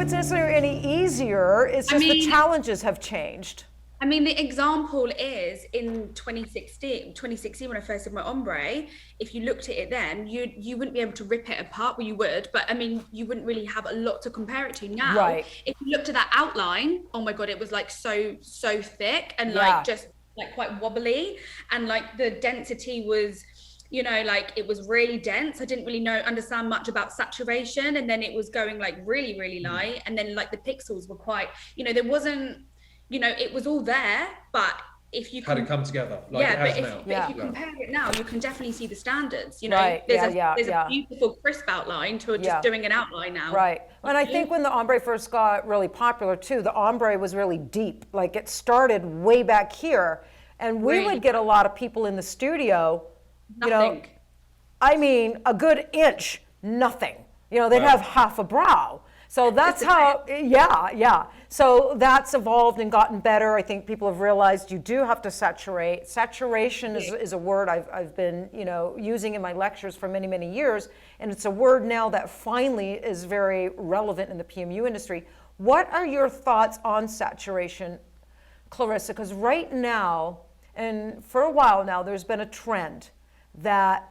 it's necessarily any easier. It's just the challenges have changed. I mean, the example is in 2016 when I first did my ombre, if you looked at it then, you wouldn't be able to rip it apart. Well, you would, but I mean, you wouldn't really have a lot to compare it to now. Right. If you looked at that outline, oh my God, it was like so thick and like just like quite wobbly, and like the density was, you know, like it was really dense. I didn't really understand much about saturation, and then it was going like really, really light, and then like the pixels were quite, you know, there wasn't, you know, it was all there, but if you had it come together, like it has now. But if you compare it now, you can definitely see the standards. You know, there's a beautiful crisp outline to just doing an outline now. Right, and I think when the ombre first got really popular too, the ombre was really deep. Like it started way back here, and we would get a lot of people in the studio. You know, I mean, a good inch, nothing. You know, they'd have half a brow. So that's how, So that's evolved and gotten better. I think people have realized you do have to saturate. Saturation is a word I've been, you know, using in my lectures for many, many years. And it's a word now that finally is very relevant in the PMU industry. What are your thoughts on saturation, Clarissa? Because right now, and for a while now, there's been a trend that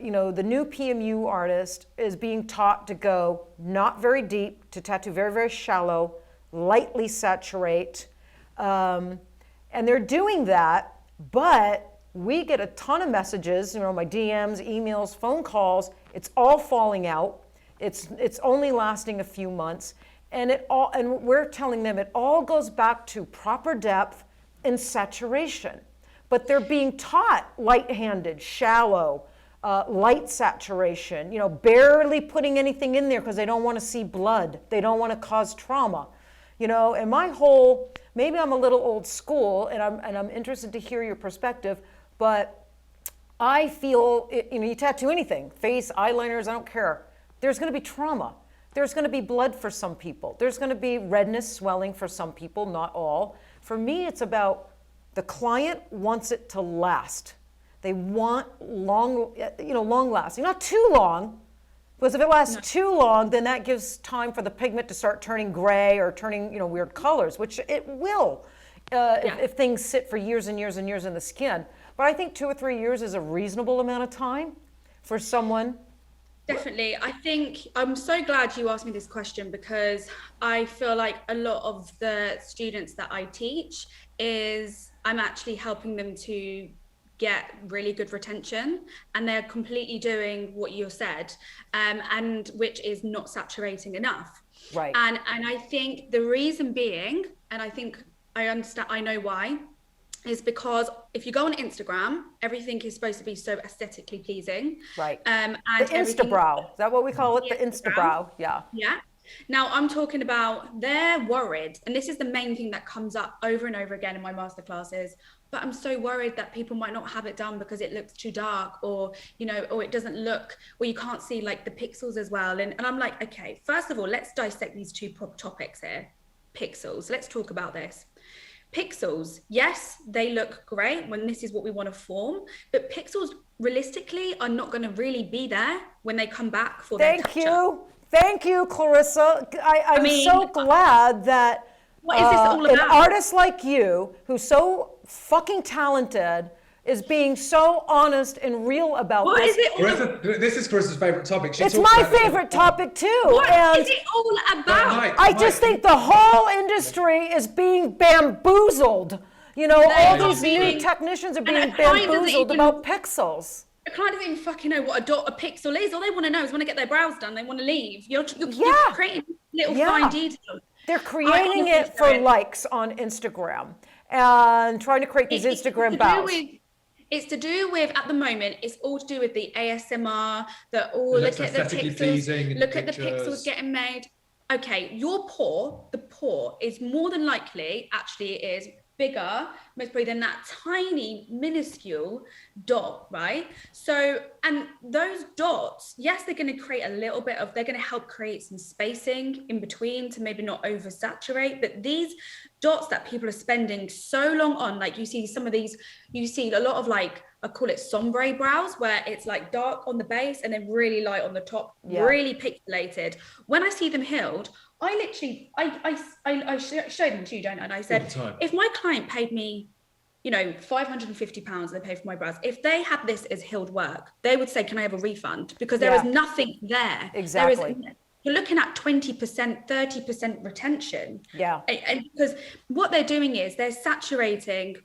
you know, the new PMU artist is being taught to go not very deep, to tattoo very, very shallow, lightly saturate. And they're doing that, but we get a ton of messages, you know, my DMs, emails, phone calls, it's all falling out. It's only lasting a few months. And we're telling them it all goes back to proper depth and saturation. But they're being taught light-handed, shallow, light saturation, you know, barely putting anything in there because they don't want to see blood. They don't want to cause trauma, you know. And my whole, maybe I'm a little old school, and I'm interested to hear your perspective, but I feel, you know, you tattoo anything, face, eyeliners, I don't care. There's going to be trauma. There's going to be blood for some people. There's going to be redness, swelling for some people, not all. For me, it's about the client wants it to last. They want long lasting, not too long, because if it lasts too long, then that gives time for the pigment to start turning gray or turning, you know, weird colors, which it will if things sit for years and years and years in the skin. But I think 2 or 3 years is a reasonable amount of time for someone. Definitely. I think I'm so glad you asked me this question, because I feel like a lot of the students that I teach I'm actually helping them to get really good retention, and they're completely doing what you said, and which is not saturating enough. Right. And I think the reason being, and I think I understand, I know why, is because if you go on Instagram, everything is supposed to be so aesthetically pleasing. Right. And the Instabrow. Is that what we call it? The Instabrow. Yeah. Yeah. Now I'm talking about, they're worried, and this is the main thing that comes up over and over again in my masterclasses, but I'm so worried that people might not have it done because it looks too dark, or, you know, or it doesn't look, or you can't see like the pixels as well. And I'm like, okay, first of all, let's dissect these two topics here. Pixels, let's talk about this. Pixels, yes, they look great when this is what we want to form, but pixels realistically are not going to really be there when they come back for their touch-up. Thank you, Clarissa. I'm so glad that what is this all about? An artist like you, who's so fucking talented, is being so honest and real about what this. Is it all Clarissa, this is Clarissa's favourite topic. It's my favourite topic too. What is it all about? I just think the whole industry is being bamboozled. You know, all these new technicians are being bamboozled about pixels. The client doesn't even fucking know what a pixel is. All they want to know is when they get their brows done, they want to leave. You're creating little fine details. They're creating it for likes on Instagram and trying to create these Instagram bows. It's to do with, at the moment, it's all to do with the ASMR, look at the pixels, look at the pixels getting made. Okay, the pore is more than likely, actually it is bigger most probably than that tiny, minuscule dot, right? So, and those dots, yes, they're going to create they're going to help create some spacing in between to maybe not oversaturate. But these dots that people are spending so long on, like you see some of these, you see a lot of like, I call it sombre brows, where it's like dark on the base and then really light on the top, really pixelated. When I see them healed, I literally, I show them to you, don't I? And I said, if my client paid me, you know, £550 they pay for my brows, if they had this as healed work, they would say, can I have a refund? Because there is nothing there. Exactly. You're looking at 20%, 30% retention. Yeah. And because what they're doing is they're saturating,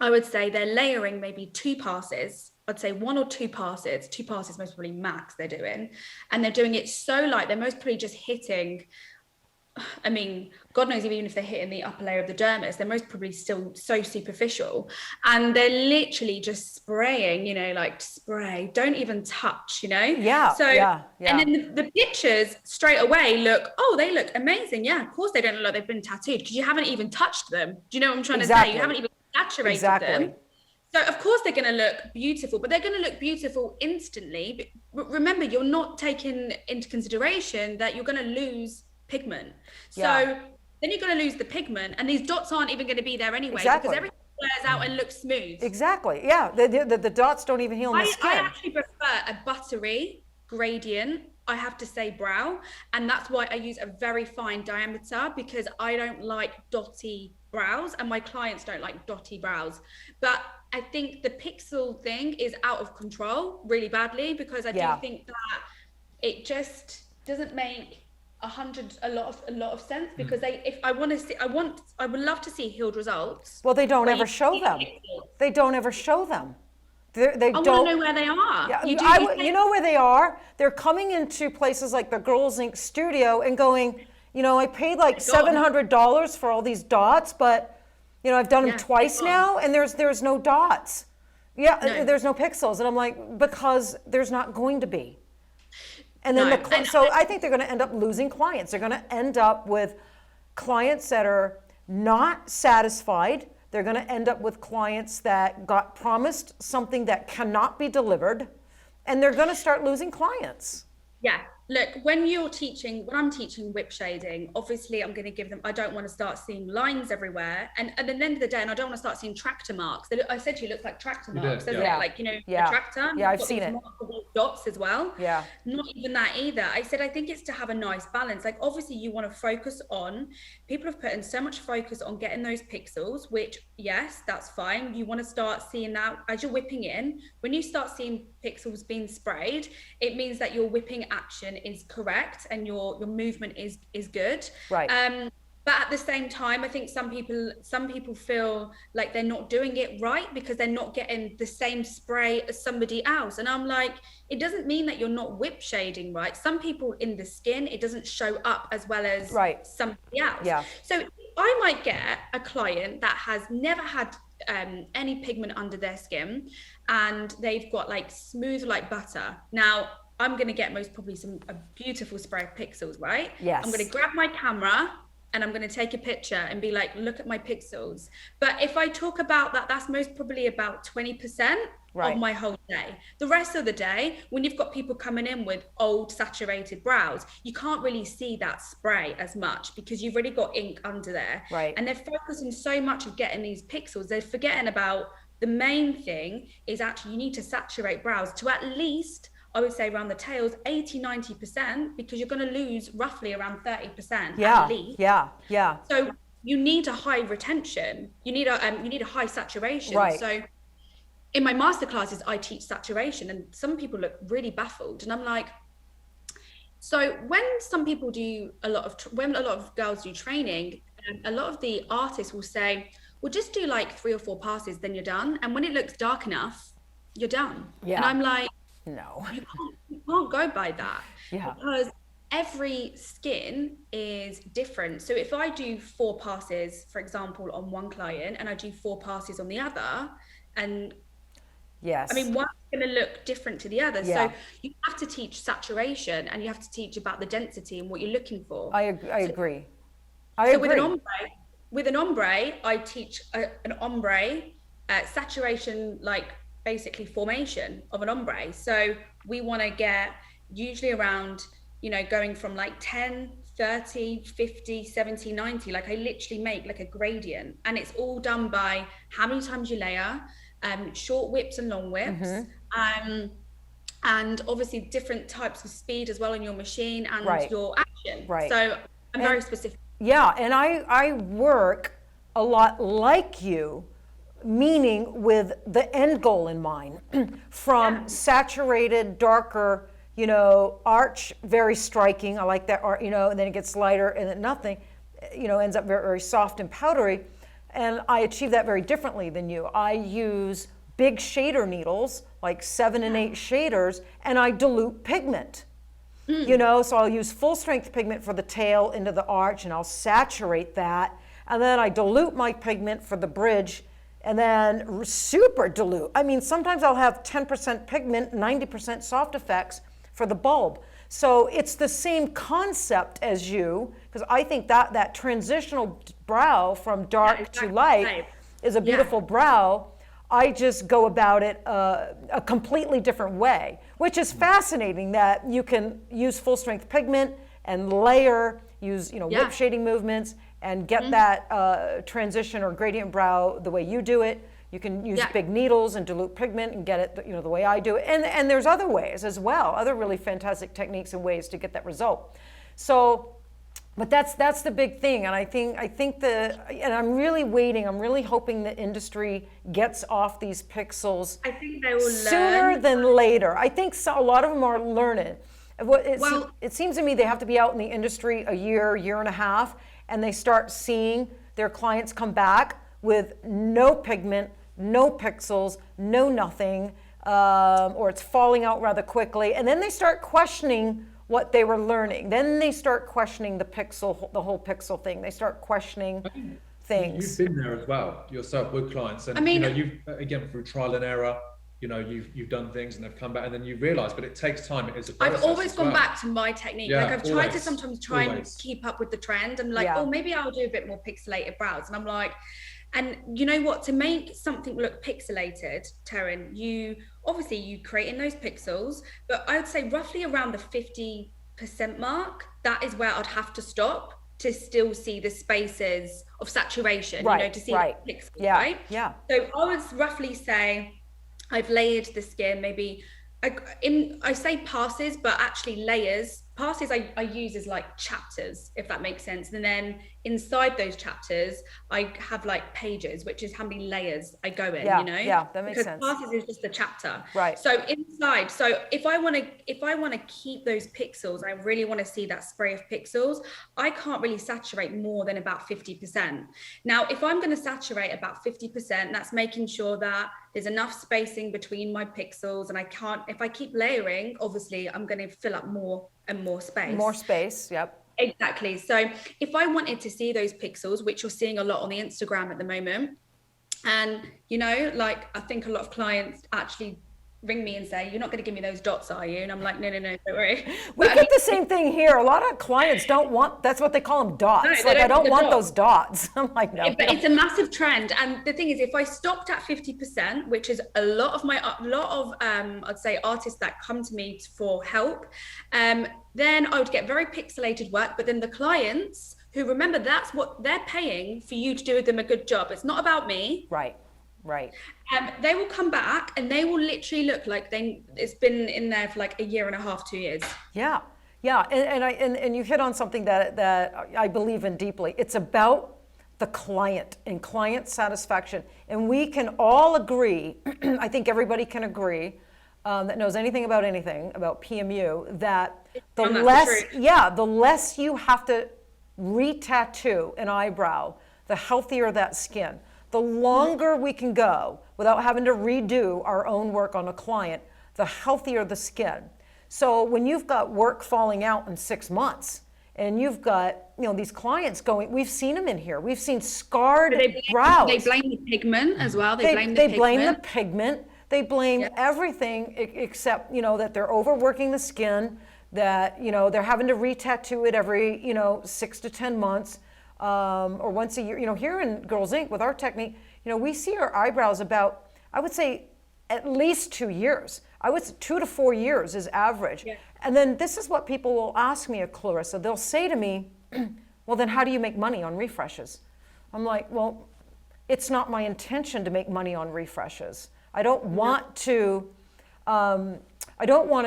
I would say they're layering maybe 2 passes. I'd say 1 or 2 passes most probably max they're doing. And they're doing it so light, they're most probably just hitting, I mean, God knows even if they're hitting the upper layer of the dermis, they're most probably still so superficial. And they're literally just spraying, you know, like spray, don't even touch, you know? Yeah. So, and then the pictures straight away they look amazing. Yeah, of course they don't look like they've been tattooed because you haven't even touched them. Do you know what I'm trying to say? You haven't even saturated them. So of course they're going to look beautiful, but they're going to look beautiful instantly. But remember, you're not taking into consideration that you're going to lose pigment. So then you're going to lose the pigment, and these dots aren't even going to be there anyway because everything flares out and looks smooth. Exactly. Yeah. The dots don't even heal in the skin. I actually prefer a buttery gradient, I have to say, brow, and that's why I use a very fine diameter, because I don't like dotty brows and my clients don't like dotty brows. But I think the pixel thing is out of control really badly, because I do think that it just doesn't make a lot of sense, because I would love to see healed results. Well, they don't ever show them. They don't ever show them. I want to know where they are. Yeah, you know where they are? They're coming into places like the Girlz Inc. studio and going, you know, I paid like $700 for all these dots, but, you know, I've done them twice now, and there's no dots. There's no pixels. And I'm like, because there's not going to be. And then so I think they're going to end up losing clients. They're going to end up with clients that are not satisfied. They're going to end up with clients that got promised something that cannot be delivered, and they're going to start losing clients. Yeah. Look, when I'm teaching whip shading, obviously I'm going to give them, I don't want to start seeing lines everywhere. And at the end of the day, and I don't want to start seeing tractor marks. I said to you, it looks like tractor marks, doesn't it? Like, you know, a tractor. Yeah, I've seen it. Dots as well. Yeah. Not even that either. I said, I think it's to have a nice balance. Like, obviously you want to focus on, people have put in so much focus on getting those pixels, which, yes, that's fine. You want to start seeing that as you're whipping in. When you start seeing pixels being sprayed, it means that your whipping action is correct and your movement is good. Right. But at the same time, I think some people feel like they're not doing it right because they're not getting the same spray as somebody else. And I'm like, it doesn't mean that you're not whip shading right. Some people in the skin, it doesn't show up as well as somebody else. Yeah. So I might get a client that has never had any pigment under their skin, and they've got like smooth like butter. Now, I'm going to get most probably a beautiful spray of pixels, right? Yes. I'm going to grab my camera and I'm going to take a picture and be like, look at my pixels. But if I talk about that, that's most probably about 20% of my whole day. The rest of the day, when you've got people coming in with old saturated brows, you can't really see that spray as much because you've already got ink under there. Right. And they're focusing so much of getting these pixels, they're forgetting about the main thing is actually you need to saturate brows to at least, I would say around the tails, 80-90%, because you're going to lose roughly around 30% at least. Yeah. So you need a high retention. You need a high saturation. Right. So in my masterclasses, I teach saturation, and some people look really baffled, and I'm like, so when some people do when a lot of girls do training, a lot of the artists will say, well, just do like 3 or 4 passes, then you're done. And when it looks dark enough, you're done. Yeah. And I'm like, no, you can't go by that. Yeah. Because every skin is different. So if I do 4 passes, for example, on one client, and I do 4 passes on the other, and I mean, one's going to look different to the other. Yeah. So you have to teach saturation, and you have to teach about the density and what you're looking for. I agree. With an ombre, with an ombre, I teach an ombre saturation, like basically formation of an ombre. So we want to get usually around, going from like 10, 30, 50, 70, 90. Like I literally make like a gradient, and it's all done by how many times you layer, short whips and long whips. And obviously different types of speed as well in your machine and your action. So I'm very specific. Yeah, and I work a lot like you, meaning with the end goal in mind. From saturated, darker, arch, very striking. I like that art, and then it gets lighter and then nothing, ends up very, very soft and powdery. And I achieve that very differently than you. I use big shader needles, like 7 and 8 shaders, and I dilute pigment. So I'll use full strength pigment for the tail into the arch, and I'll saturate that. And then I dilute my pigment for the bridge, and then super dilute. I mean, sometimes I'll have 10% pigment, 90% soft effects for the bulb. So it's the same concept as you, because I think that transitional brow from dark to light is a beautiful brow. I just go about it a completely different way, which is fascinating that you can use full strength pigment and layer, use whip shading movements and get that transition or gradient brow the way you do it. You can use big needles and dilute pigment and get it the way I do it. And there's other ways as well, other really fantastic techniques and ways to get that result. So, but that's the big thing, and I think and I'm really waiting. I'm really hoping the industry gets off these pixels. I think they will sooner than later. I think a lot of them are learning. It seems to me they have to be out in the industry a year and a half, and they start seeing their clients come back with no pigment, no pixels, no nothing, or it's falling out rather quickly, and then they start questioning what they were learning. Then they start questioning the whole pixel thing. They start questioning things. You've been there as well yourself with clients, and you've again through trial and error. You've done things and they've come back, and then you realise, but it takes time. It is a process. I've always gone back to my technique. Yeah, like I've tried to sometimes and keep up with the trend. I'm like, maybe I'll do a bit more pixelated brows, and I'm like. And you know what, to make something look pixelated, Taryn, you create in those pixels, but I would say roughly around the 50% mark, that is where I'd have to stop to still see the spaces of saturation, to see the pixels, right? Yeah. So I would roughly say I've layered the skin, maybe, I say passes, but actually layers. Passes I use as like chapters, if that makes sense. And then inside those chapters, I have like pages, which is how many layers I go in, Yeah, that makes sense. Because passes is just a chapter. Right. So inside, if I want to keep those pixels, I really want to see that spray of pixels, I can't really saturate more than about 50%. Now, if I'm going to saturate about 50%, that's making sure that there's enough spacing between my pixels, and if I keep layering, obviously I'm going to fill up more and more space. More space, yep. Exactly. So if I wanted to see those pixels, which you're seeing a lot on the Instagram at the moment, and I think a lot of clients actually ring me and say, "You're not going to give me those dots, are you?" And I'm like, no, don't worry. We get the same thing here. A lot of clients don't want, that's what they call them, dots. I don't want those dots. I'm like, no. But it's a massive trend. And the thing is, if I stopped at 50%, which is a lot of I'd say artists that come to me for help, then I would get very pixelated work. But then the clients who, remember, that's what they're paying for you to do with them a good job. It's not about me. Right. They will come back and they will literally look like it's been in there for like a year and a half, 2 years. Yeah, and you hit on something that I believe in deeply. It's about the client and client satisfaction, and we can all agree. I think everybody can agree that knows anything about PMU, that the less you have to re-tattoo an eyebrow, the healthier that skin. The longer we can go without having to redo our own work on a client, the healthier the skin. So when you've got work falling out in 6 months, and you've got these clients going, we've seen them in here. We've seen scarred brows. They blame the pigment as well. They blame the pigment. They blame everything except that they're overworking the skin. That they're having to re-tattoo it every 6 to 10 months. or once a year. Here in Girlz Inc. with our technique, we see our eyebrows about, I would say, at least 2 years. I would say 2 to 4 years is average. Yeah. And then this is what people will ask me at Clarissa. They'll say to me, well, then how do you make money on refreshes? I'm like, well, it's not my intention to make money on refreshes. I don't want to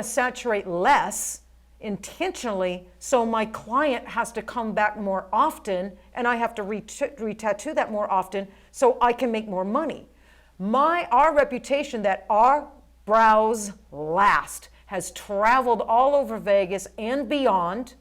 saturate less intentionally, so my client has to come back more often and I have to re-tattoo that more often so I can make more money. Our reputation that our brows last has traveled all over Vegas and beyond,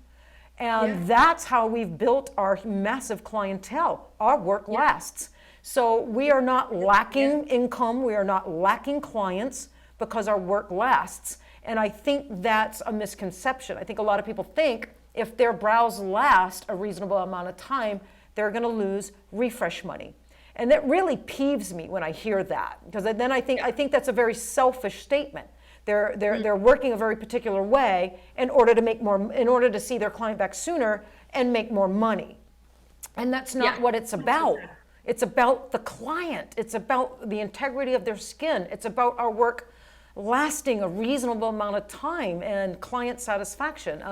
and that's how we've built our massive clientele. Our work lasts. So we are not lacking income, we are not lacking clients because our work lasts. And I think that's a misconception. I think a lot of people think if their brows last a reasonable amount of time, they're gonna lose refresh money. And that really peeves me when I hear that, because then I think that's a very selfish statement. They're working a very particular way in order to see their client back sooner and make more money. And that's not what it's about. It's about the client. It's about the integrity of their skin. It's about our work lasting a reasonable amount of time and client satisfaction.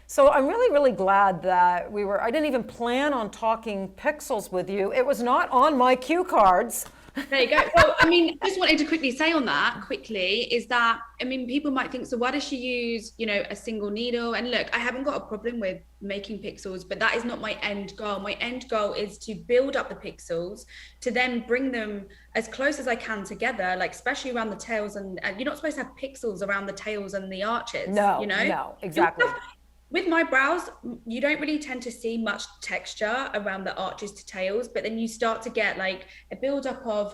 So I'm really, really glad that I didn't even plan on talking pixels with you. It was not on my cue cards. There you go. Well, I mean, just wanted to quickly say on that is that, I mean, people might think, so why does she use, a single needle? And look, I haven't got a problem with making pixels, but that is not my end goal. My end goal is to build up the pixels, to then bring them as close as I can together, like especially around the tails, and you're not supposed to have pixels around the tails and the arches. No, exactly. With my brows, you don't really tend to see much texture around the arches to tails, but then you start to get like a buildup of,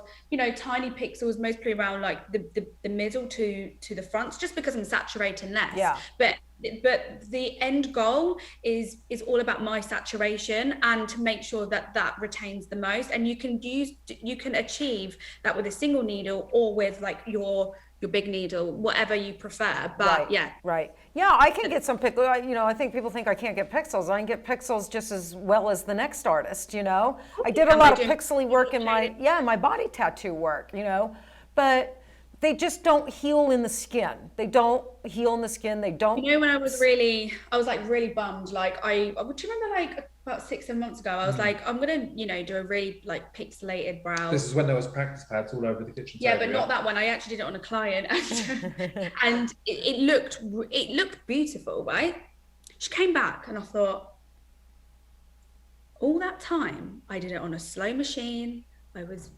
tiny pixels, mostly around like the middle to the fronts, just because I'm saturating less. Yeah. But the end goal is all about my saturation and to make sure that retains the most. And you can achieve that with a single needle or with like your big needle, whatever you prefer. But right. Yeah, I can get some pixels. I think people think I can't get pixels. I can get pixels just as well as the next artist. I did a lot of pixely work in my body tattoo work. But they just don't heal in the skin. They don't heal in the skin. They don't. When I was really bummed. Like do you remember like about 6-7 months ago, I was like, I'm gonna, do a really like pixelated brow. This is when there was practice pads all over the kitchen table. Yeah, but not that one. I actually did it on a client, and it looked beautiful, right? She came back, and I thought, all that time I did it on a slow machine. I was,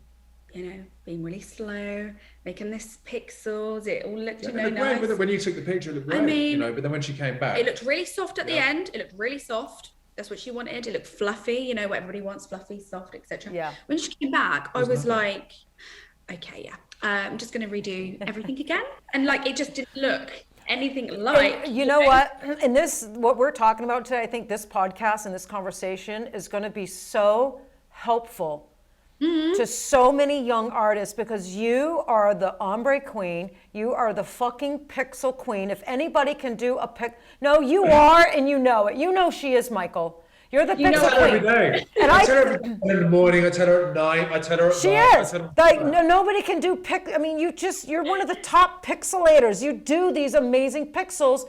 being really slow, making this pixels. It all looked, nice. When you took the picture, it looked great, but then when she came back, it looked really soft at the end. It looked really soft. That's what she wanted. It looked fluffy, what everybody wants, fluffy, soft, etc. Yeah. When she came back, I was like, okay, I'm just going to redo everything again. And like, it just didn't look anything like. And you know what? And what we're talking about today, I think this podcast and this conversation is going to be so helpful to so many young artists, because you are the ombre queen. You are the fucking pixel queen. If anybody can do a no, you are, and you know it. You know she is, Michael. You're the pixel queen. Every day. And I tell her in the morning, I tell her at night, I tell her at night. She is. Like, nobody can do you're one of the top pixelators. You do these amazing pixels,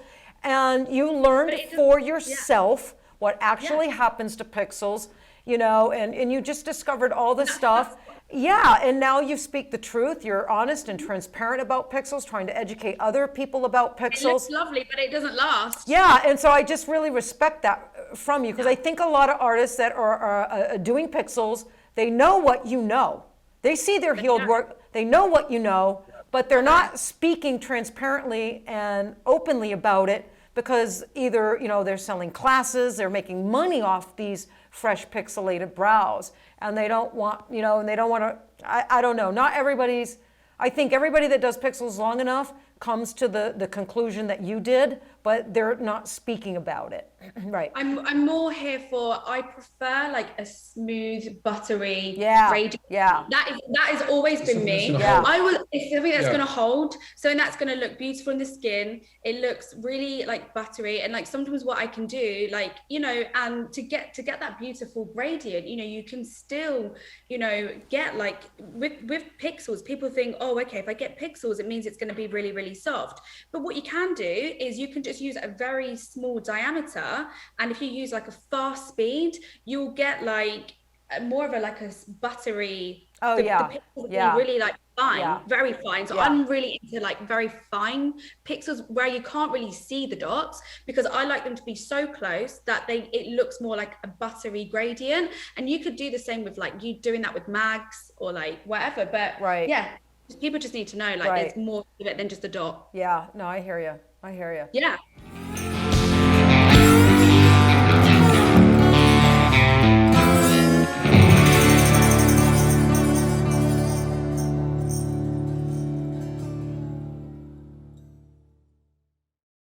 and you learned for yourself what actually happens to pixels. And you just discovered all this stuff. Yeah, and now you speak the truth. You're honest and transparent about pixels, trying to educate other people about pixels. It looks lovely, but it doesn't last. Yeah, and so I just really respect that from you, because I think a lot of artists that are doing pixels, they know what you know. They see their healed work, they know what you know, but they're not speaking transparently and openly about it, because either, they're selling classes, they're making money off these fresh pixelated brows, and they don't want, and they don't want to, I don't know, I think everybody that does pixels long enough comes to the conclusion that you did, but they're not speaking about it. Right. I'm more here for, I prefer like a smooth, buttery gradient. Yeah. That has always been me. It's something that's gonna hold, so that's gonna look beautiful in the skin. It looks really like buttery, and like sometimes what I can do, like, you know, and to get that beautiful gradient, you know, you can still, you know, get like with pixels, people think, oh, okay, if I get pixels, it means it's gonna be really, really soft. But what you can do is you can just use a very small diameter, and if you use like a fast speed, you'll get like more of a like a buttery. The pixels are really like fine, very fine. So I'm really into like very fine pixels where you can't really see the dots, because I like them to be so close that it looks more like a buttery gradient. And you could do the same with like you doing that with mags or like whatever. But yeah, people just need to know like there's more to it than just a dot. Yeah, no, I hear you. Yeah.